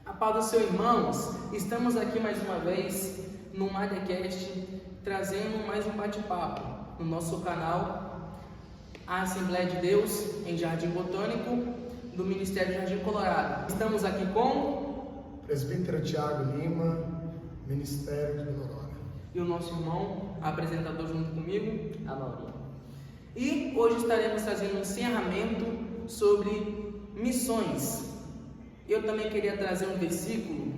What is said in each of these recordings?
A paz do Senhor, irmãos, estamos aqui mais uma vez no Madecast, trazendo mais um bate-papo no nosso canal, a Assembleia de Deus em Jardim Botânico, do Ministério Jardim Colorado. Estamos aqui com Presbítero Tiago Lima, Ministério de Vila Aurora. E o nosso irmão, apresentador junto comigo, Amaury. E hoje estaremos trazendo um encerramento sobre missões. Eu também queria trazer um versículo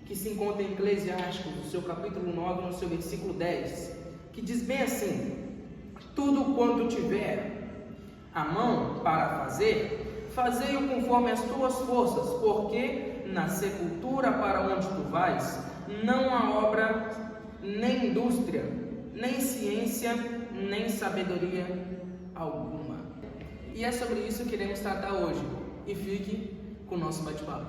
que se encontra em Eclesiastes, no seu capítulo 9, no seu versículo 10, que diz bem assim: tudo quanto tiver a mão para fazer, fazei-o conforme as tuas forças, porque na sepultura para onde tu vais, não há obra, nem indústria, nem ciência, nem sabedoria alguma. E é sobre isso que iremos tratar hoje. E fique com o nosso bate-papo.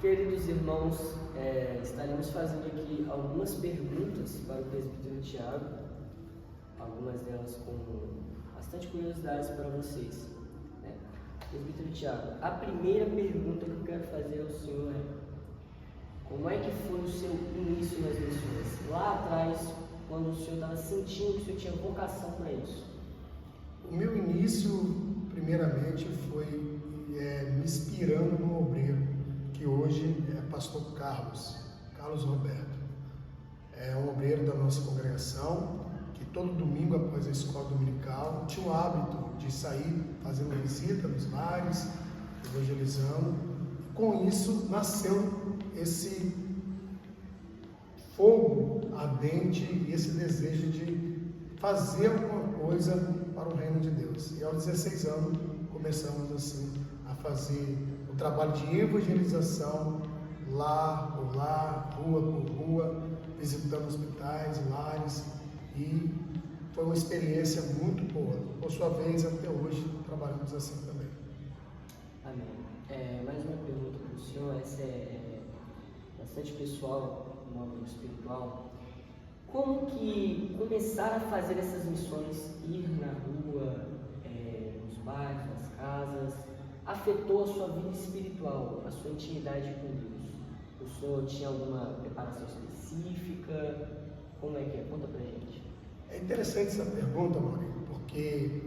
Queridos irmãos, estaremos fazendo aqui algumas perguntas para o presbítero Tiago, algumas delas com bastante curiosidades para vocês. Presbítero Tiago, a primeira pergunta que eu quero fazer ao senhor é: como é que foi o seu início nas missões? Lá atrás, quando o senhor estava sentindo que o senhor tinha vocação para isso? O meu início, primeiramente, foi me inspirando no obreiro, que hoje é pastor Carlos Roberto. É um obreiro da nossa congregação, que todo domingo, após a escola dominical, tinha o hábito de sair fazendo visita nos lares, evangelizando. E com isso nasceu esse fogo ardente e esse desejo de fazer alguma coisa para o reino de Deus. E aos 16 anos começamos assim a fazer o trabalho de evangelização lá por lá, rua por rua, visitando hospitais, lares, e foi uma experiência muito boa. Por sua vez, até hoje trabalhamos assim também. Amém. Mais uma pergunta para o senhor, essa é bastante pessoal, no âmbito espiritual. Como que começar a fazer essas missões, ir na rua, nos bairros, nas casas, afetou a sua vida espiritual, a sua intimidade com Deus? O senhor tinha alguma preparação específica? Como é que é? Conta pra gente. É interessante essa pergunta, Maurício, porque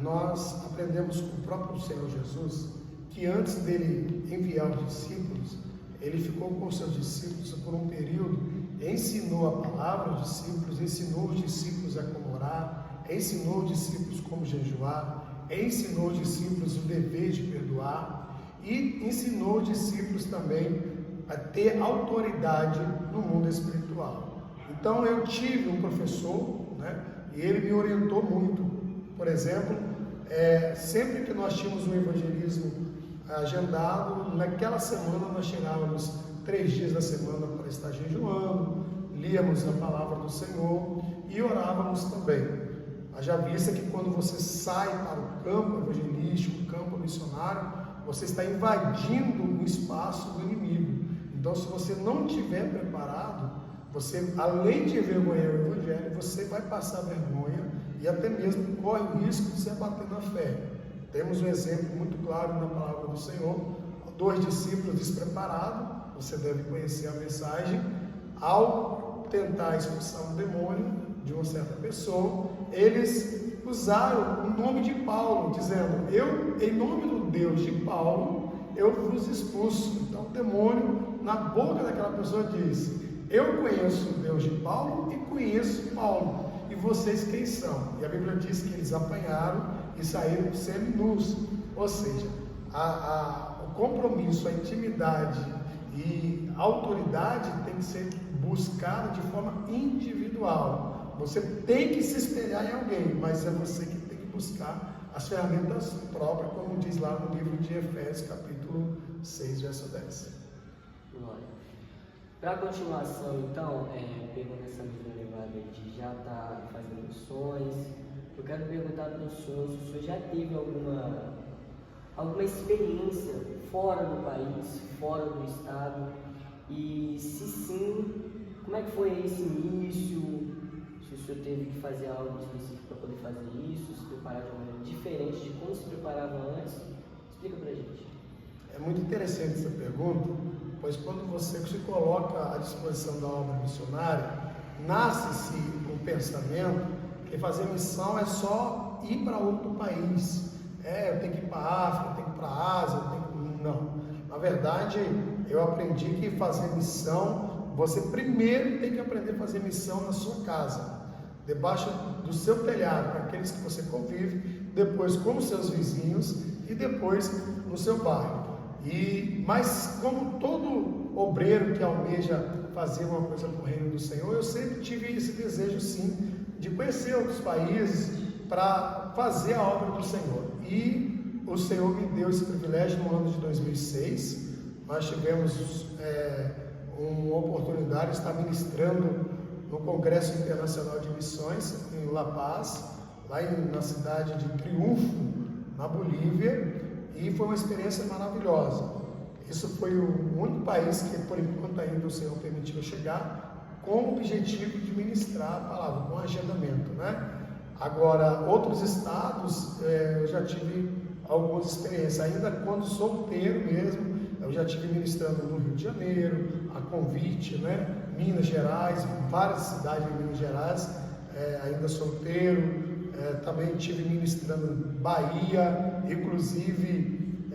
nós aprendemos com o próprio Senhor Jesus que antes dele enviar os discípulos, ele ficou com os seus discípulos por um período, ensinou a palavra aos discípulos, ensinou os discípulos a como orar, ensinou os discípulos como jejuar, ensinou os discípulos o dever de perdoar e ensinou os discípulos também a ter autoridade no mundo espiritual. Então eu tive um professor, e ele me orientou muito. Por exemplo, sempre que nós tínhamos um evangelismo agendado, naquela semana nós tirávamos 3 dias da semana para estar jejuando, líamos a palavra do Senhor e orávamos também. Haja vista que quando você sai para o campo evangelístico, o campo missionário, você está invadindo o espaço do inimigo. Então, se você não estiver preparado, você, além de envergonhar o Evangelho, você vai passar vergonha e até mesmo corre o risco de se abater na fé. Temos um exemplo muito claro na palavra do Senhor: 2 discípulos despreparados, você deve conhecer a mensagem, ao tentar expulsar um demônio de uma certa pessoa, eles usaram o nome de Paulo, dizendo: eu, em nome do Deus de Paulo, eu vos expulso. Então o demônio, na boca daquela pessoa, disse: eu conheço o Deus de Paulo e conheço Paulo, e vocês quem são? E a Bíblia diz que eles apanharam e saíram seminus. Ou seja, o compromisso, a intimidade e a autoridade tem que ser buscada de forma individual. Você tem que se espelhar em alguém, mas é você que tem que buscar as ferramentas próprias, como diz lá no livro de Efésios, capítulo 6, verso 10. Glória. Para a continuação, então, pegando essa mesma levada de já estar fazendo missões, eu quero perguntar para o senhor se o senhor já teve alguma experiência fora do país, fora do estado, e se sim, Como é que foi esse início? Se o senhor teve que fazer algo específico para poder fazer isso, se preparar de uma maneira diferente de como se preparava antes? Explica pra gente. É muito interessante essa pergunta, pois quando você se coloca à disposição da obra missionária, nasce-se o pensamento que fazer missão é só ir para outro país. Eu tenho que ir para a África, eu tenho que ir para a Ásia, Não. Na verdade, eu aprendi que fazer missão, você primeiro tem que aprender a fazer missão na sua casa, debaixo do seu telhado, com aqueles que você convive, depois com os seus vizinhos e depois no seu bairro. Mas como todo obreiro que almeja fazer uma coisa para o reino do Senhor, eu sempre tive esse desejo sim, de conhecer outros países para fazer a obra do Senhor. E o Senhor me deu esse privilégio no ano de 2006. Nós tivemos uma oportunidade de estar ministrando no Congresso Internacional de Missões em La Paz, lá na cidade de Triunfo, na Bolívia, e foi uma experiência maravilhosa. Isso foi o único país que, por enquanto, ainda o Senhor permitiu chegar com o objetivo de ministrar a palavra, com agendamento, né? Agora, outros estados, eu já tive algumas experiências, ainda quando solteiro mesmo, eu já tive ministrando no Rio de Janeiro, a convite, né? Minas Gerais, várias cidades em Minas Gerais, ainda solteiro, também tive ministrando Bahia, inclusive,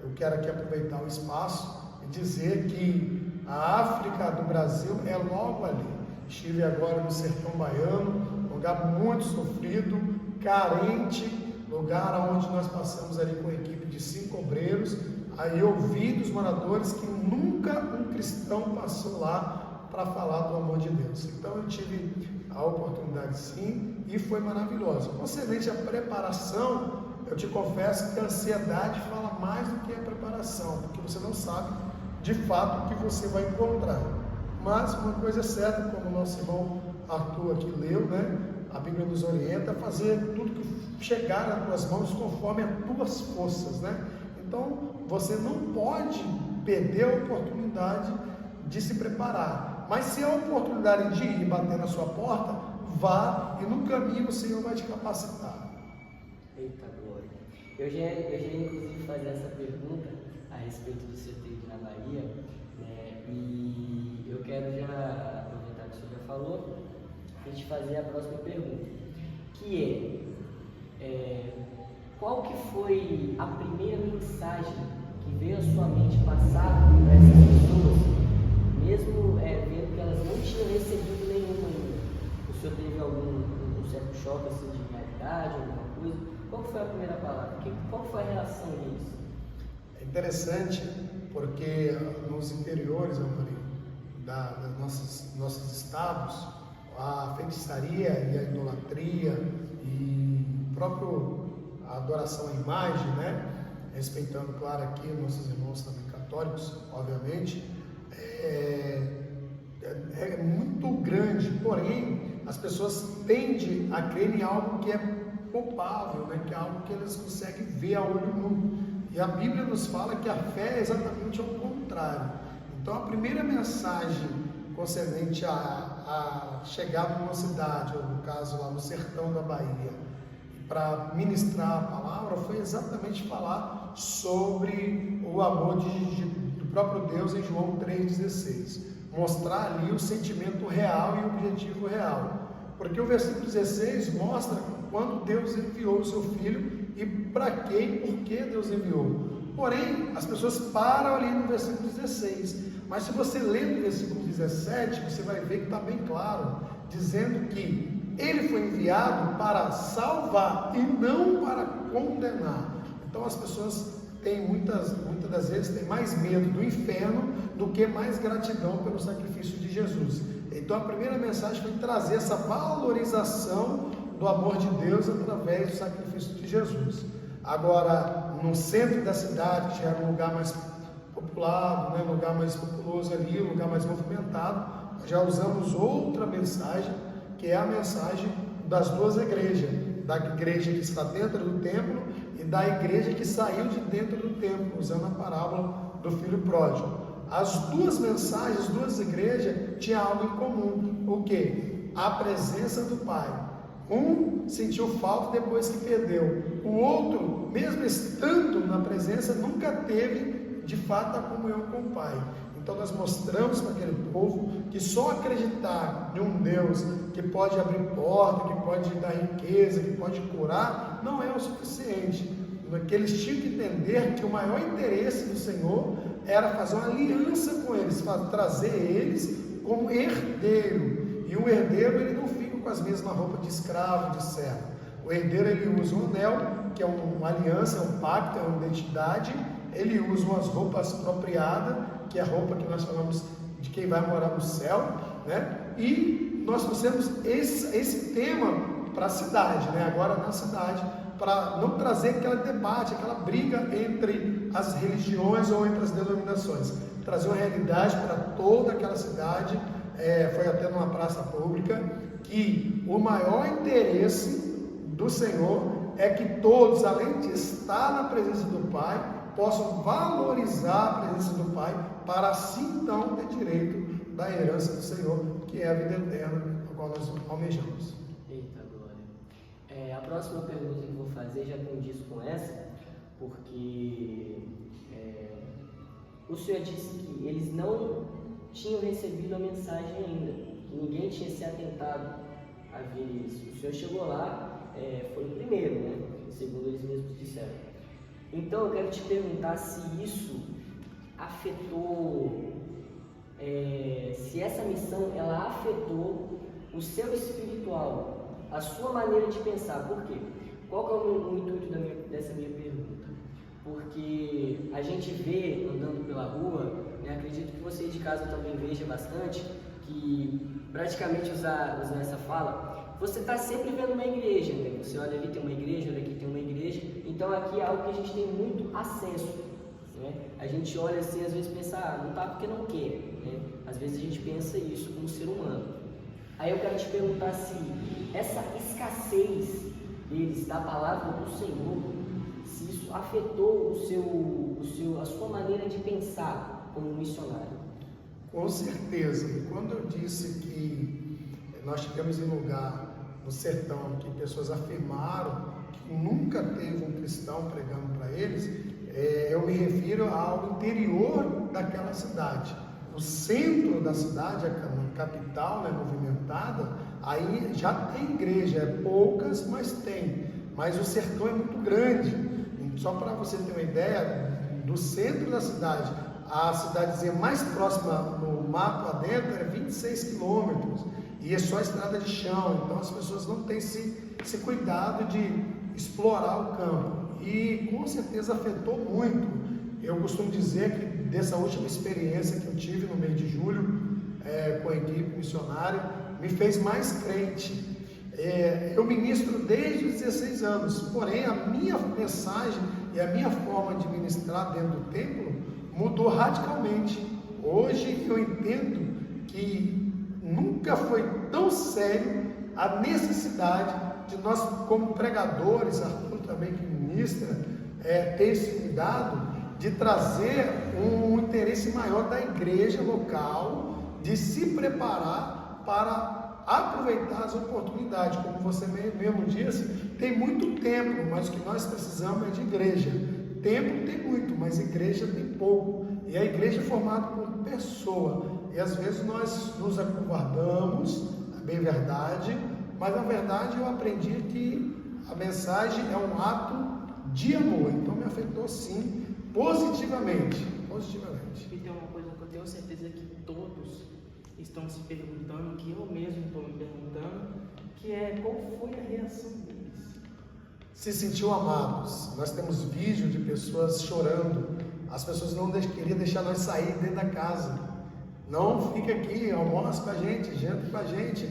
eu quero aqui aproveitar o espaço e dizer que a África do Brasil é logo ali. Estive agora no sertão baiano, lugar muito sofrido, carente, lugar onde nós passamos ali com a equipe de 5 obreiros. Aí eu vi dos moradores que nunca um cristão passou lá para falar do amor de Deus. Então eu tive a oportunidade sim, e foi maravilhoso. Concernente à preparação, eu te confesso que a ansiedade fala mais do que a preparação, porque você não sabe de fato o que você vai encontrar. Mas uma coisa é certa, como o nosso irmão Arthur aqui leu, né? A Bíblia nos orienta a fazer tudo que chegar às tuas mãos conforme as tuas forças, né? Então, você não pode perder a oportunidade de se preparar. Mas se a oportunidade de ir bater na sua porta, vá, e no caminho o Senhor vai te capacitar. Eita glória! Eu já ia inclusive fazer essa pergunta a respeito do seu tempo na Bahia, né? E eu quero já aproveitar que o senhor já falou e te fazer a próxima pergunta, que qual que foi a primeira mensagem que veio à sua mente passar para essas pessoas, mesmo vendo que elas não tinham recebido nenhuma ainda? O senhor teve algum certo choque assim, de realidade, alguma coisa? Qual foi a primeira palavra? Qual foi a reação disso? É interessante porque nos interiores, nossos estados, a feitiçaria e a idolatria e a adoração à imagem, né? Respeitando, claro, aqui nossos irmãos também católicos, obviamente, é muito grande, porém as pessoas tendem a crer em algo que é palpável, né? Que é algo que elas conseguem ver a olho nu. E a Bíblia nos fala que a fé é exatamente ao contrário. Então a primeira mensagem concernente a chegar numa cidade, ou no caso lá no sertão da Bahia, para ministrar a palavra, foi exatamente falar sobre o amor do próprio Deus em João 3,16. Mostrar ali o sentimento real e o objetivo real. Porque o versículo 16 mostra quando Deus enviou o seu Filho e para quem e por que Deus enviou. Porém, as pessoas param ali no versículo 16. Mas se você ler no versículo 17, você vai ver que está bem claro, dizendo que ele foi enviado para salvar e não para condenar. Então as pessoas têm muitas das vezes têm mais medo do inferno do que mais gratidão pelo sacrifício de Jesus. Então a primeira mensagem foi trazer essa valorização do amor de Deus através do sacrifício de Jesus. Agora, no centro da cidade, que já era um lugar mais populado, né, um lugar mais populoso ali, um lugar mais movimentado, nós já usamos outra mensagem, que é a mensagem das duas igrejas, da igreja que está dentro do templo e da igreja que saiu de dentro do templo, usando a parábola do filho pródigo. as duas mensagens, as duas igrejas tinham algo em comum. O quê? A presença do Pai. Um sentiu falta depois que perdeu. O outro, mesmo estando na presença, nunca teve de fato a comunhão com o Pai. Então nós mostramos para aquele povo que só acreditar em um Deus que pode abrir porta, que pode dar riqueza, que pode curar, não é o suficiente. Que eles tinham que entender que o maior interesse do Senhor era fazer uma aliança com eles, trazer eles como herdeiro. E o herdeiro, ele não fica com as mesmas roupas de escravo, de servo. O herdeiro, ele usa um anel, que é uma aliança, é um pacto, é uma identidade. Ele usa umas roupas apropriadas, que é a roupa que nós falamos de quem vai morar no céu, né? E nós trouxemos esse tema para a cidade, né? Agora na cidade, para não trazer aquele debate, aquela briga entre as religiões ou entre as denominações, trazer uma realidade para toda aquela cidade. Foi até numa praça pública, que o maior interesse do Senhor é que todos, além de estar na presença do Pai, possam valorizar a presença do Pai, para assim então ter direito da herança do Senhor, que é a vida eterna, a qual nós almejamos. Eita glória! A próxima pergunta que eu vou fazer já condiz com essa, porque o Senhor disse que eles não tinham recebido a mensagem ainda, que ninguém tinha se atentado a ver isso. O Senhor chegou lá, foi o primeiro, né? Segundo eles mesmos disseram. Então eu quero te perguntar se isso afetou, se essa missão ela afetou o seu espiritual, a sua maneira de pensar. Por quê? Qual que é o intuito dessa minha pergunta? Porque a gente vê andando pela rua, né, acredito que você de casa também veja bastante, que praticamente usar essa fala, você está sempre vendo uma igreja, né? Você olha ali tem uma igreja, olha aqui tem uma igreja, então aqui é algo que a gente tem muito acesso, né? A gente olha assim, às vezes pensa, não está porque não quer, né? Às vezes a gente pensa isso como ser humano. Aí eu quero te perguntar se essa escassez deles, da palavra do Senhor, se isso afetou a sua maneira de pensar como missionário. Com certeza. E quando eu disse que nós tivemos em lugar no sertão que pessoas afirmaram que nunca teve um cristão pregando para eles, eu me refiro ao interior daquela cidade. O centro da cidade, a capital, né, movimentada, aí já tem igreja, poucas, mas tem. Mas o sertão é muito grande. Só para você ter uma ideia, do centro da cidade, a cidadezinha mais próxima no mato adentro é 26 quilômetros. E é só estrada de chão, então as pessoas não têm esse cuidado de explorar o campo. E com certeza afetou muito. Eu costumo dizer que dessa última experiência que eu tive no mês de julho, com a equipe missionária, me fez mais crente. Eu ministro desde os 16 anos, porém a minha mensagem e a minha forma de ministrar dentro do templo mudou radicalmente. Hoje eu entendo que nunca foi tão sério a necessidade de nós, como pregadores, Arthur também que ministra, ter esse cuidado de trazer um interesse maior da igreja local, de se preparar para aproveitar as oportunidades. Como você mesmo disse, tem muito templo, mas o que nós precisamos é de igreja. Templo tem muito, mas igreja tem pouco. E a igreja é formada por pessoa. E às vezes nós nos acovardamos, é bem verdade, mas na verdade eu aprendi que a mensagem é um ato de amor. Então me afetou sim, positivamente. E tem uma coisa que eu tenho certeza que todos estão se perguntando, que eu mesmo estou me perguntando, que é qual foi a reação deles. Se sentiu amados. Nós temos vídeos de pessoas chorando. As pessoas não queriam deixar nós sair dentro da casa. Não, fica aqui, almoça com a gente, janta com a gente.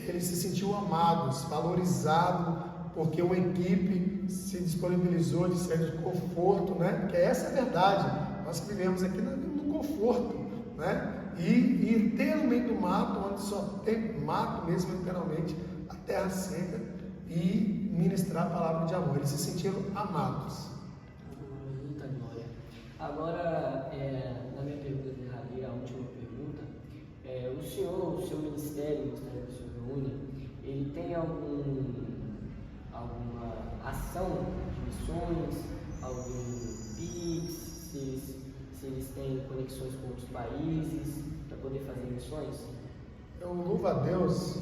Eles se sentiu amados, valorizados, porque uma equipe se disponibilizou de ser de conforto, né? Porque essa é a verdade. Nós que vivemos aqui no conforto, né? E ter no meio do mato, onde só tem mato mesmo, literalmente, a terra seca, e ministrar a palavra de amor. Eles se sentiram amados. Muita glória. Agora, na minha pergunta de Rabi, O senhor, o seu ministério, gostaria que o senhor reúne, ele tem alguma ação de missões, algum PIX, se eles têm conexões com outros países para poder fazer missões? Eu louvo a Deus,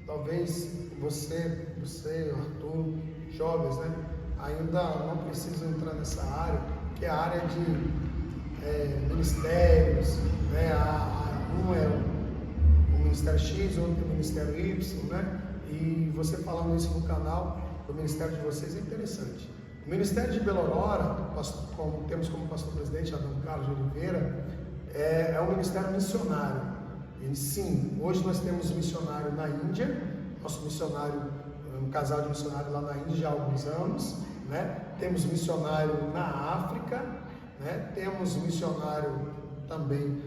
talvez você, Arthur, jovens, né, ainda não precisam entrar nessa área, que é a área de ministérios, né, um é o Ministério X, outro é o Ministério Y, né, e você falando isso no canal, o ministério de vocês é interessante. O Ministério de Belo Aurora, temos como pastor presidente Adão Carlos de Oliveira, é um ministério missionário. E sim, hoje nós temos um missionário na Índia, nosso missionário, um casal de missionários lá na Índia já há alguns anos, né? Temos missionário na África, né? Temos missionário também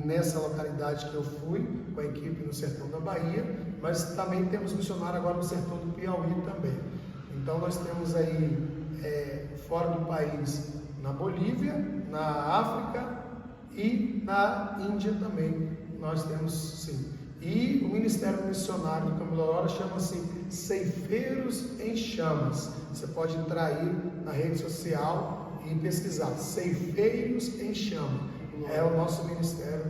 nessa localidade que eu fui, com a equipe no sertão da Bahia, mas também temos missionário agora no sertão do Piauí também. Então nós temos aí, fora do país, na Bolívia, na África e na Índia também, nós temos sim. E o Ministério Missionário do Campo de Aurora chama-se Ceifeiros em Chamas. Você pode entrar aí na rede social e pesquisar, Ceifeiros em Chamas. É o nosso ministério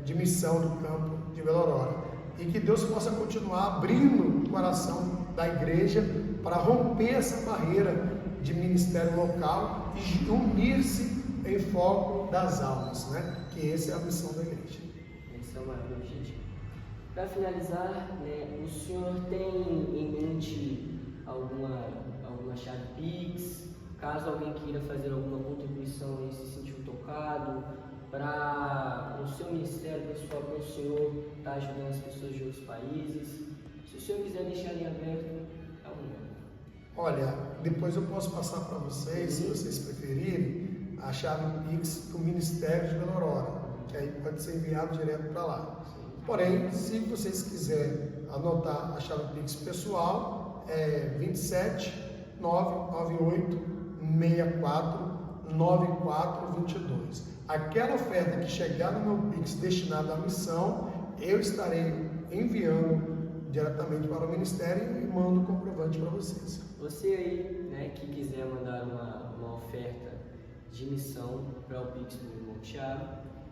de missão do campo de Belo Aurora. E que Deus possa continuar abrindo o coração da igreja para romper essa barreira de ministério local e unir-se em foco das almas, né? Que essa é a missão da igreja. Esse é o maior objetivo. Para finalizar, né, o senhor tem em mente alguma chave Pix, caso alguém queira fazer alguma contribuição e se sentiu tocado, para o seu ministério pessoal, para o senhor estar ajudando as pessoas de outros países? Se o senhor quiser deixar em aberto, é um momento. Olha, depois eu posso passar para vocês, se vocês preferirem, a chave Pix do Ministério de Belo Aurora, que aí pode ser enviado direto para lá. Porém, se vocês quiserem anotar a chave Pix pessoal, é 27 998 64 9422. Aquela oferta que chegar no meu Pix destinada à missão, eu estarei enviando diretamente para o Ministério e mando o comprovante para vocês. Você aí, né, que quiser mandar uma oferta de missão para o Pix do irmão Thiago,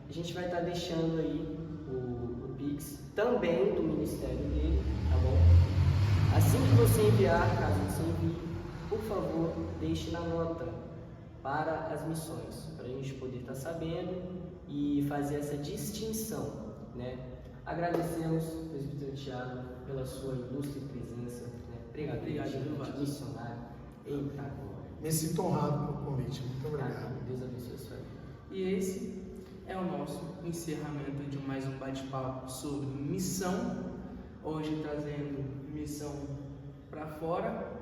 a gente vai estar deixando aí o Pix também do ministério dele, tá bom? Assim que você enviar, caso você envie, por favor, deixe na nota para as missões, para a gente poder estar sabendo e fazer essa distinção, né? Agradecemos, presbítero Thiago, pela sua ilustre presença, né? Obrigado, missionário. Eita glória. Me sinto honrado pelo convite. Muito obrigado. Deus abençoe a sua vida. E esse é o nosso encerramento de mais um bate-papo sobre missão, hoje trazendo missão para fora.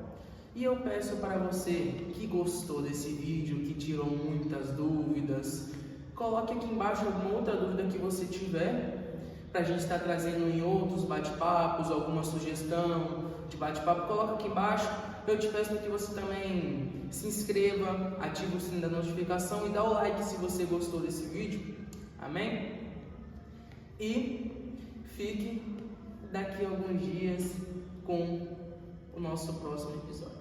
E eu peço para você que gostou desse vídeo, que tirou muitas dúvidas, coloque aqui embaixo alguma outra dúvida que você tiver, para a gente estar trazendo em outros bate-papos, alguma sugestão de bate-papo, coloca aqui embaixo. Eu te peço que você também se inscreva, ative o sininho da notificação e dá o like se você gostou desse vídeo. Amém? E fique daqui a alguns dias com o nosso próximo episódio.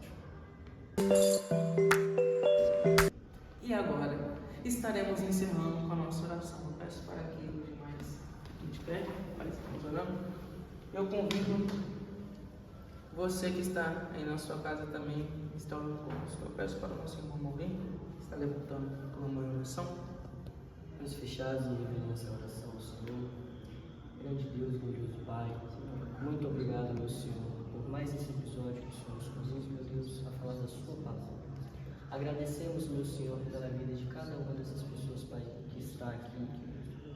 E agora estaremos encerrando com a nossa oração. Eu peço para que os demais fiquem de pé, mas estamos orando. Eu convido você que está aí na sua casa também, está orando conosco. Eu peço para o nosso irmão Maurinho, que está levantando pela manhã oração. Olhos fechados em reverência à oração ao Senhor. Grande Deus, glorioso Pai, muito obrigado, meu Senhor, por mais esse episódio que o Senhor nos conduz, meu Deus, a falar da sua palavra. Agradecemos, meu Senhor, pela vida de cada uma dessas pessoas, Pai, que está aqui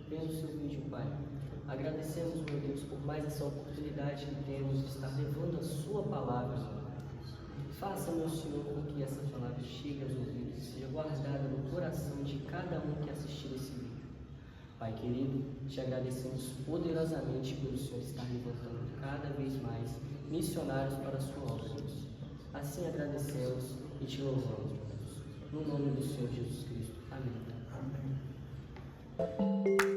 vendo o seu vídeo, Pai. Agradecemos, meu Deus, por mais essa oportunidade que temos de estar levando a sua palavra. Faça, meu Senhor, com que essa palavra chegue aos ouvidos e seja guardada no coração de cada um que assistir esse vídeo. Pai querido, te agradecemos poderosamente pelo Senhor estar levantando cada vez mais missionários para a sua obra, Deus. Assim agradecemos e te louvamos, Deus. No nome do Senhor Jesus Cristo. Amém. Amém.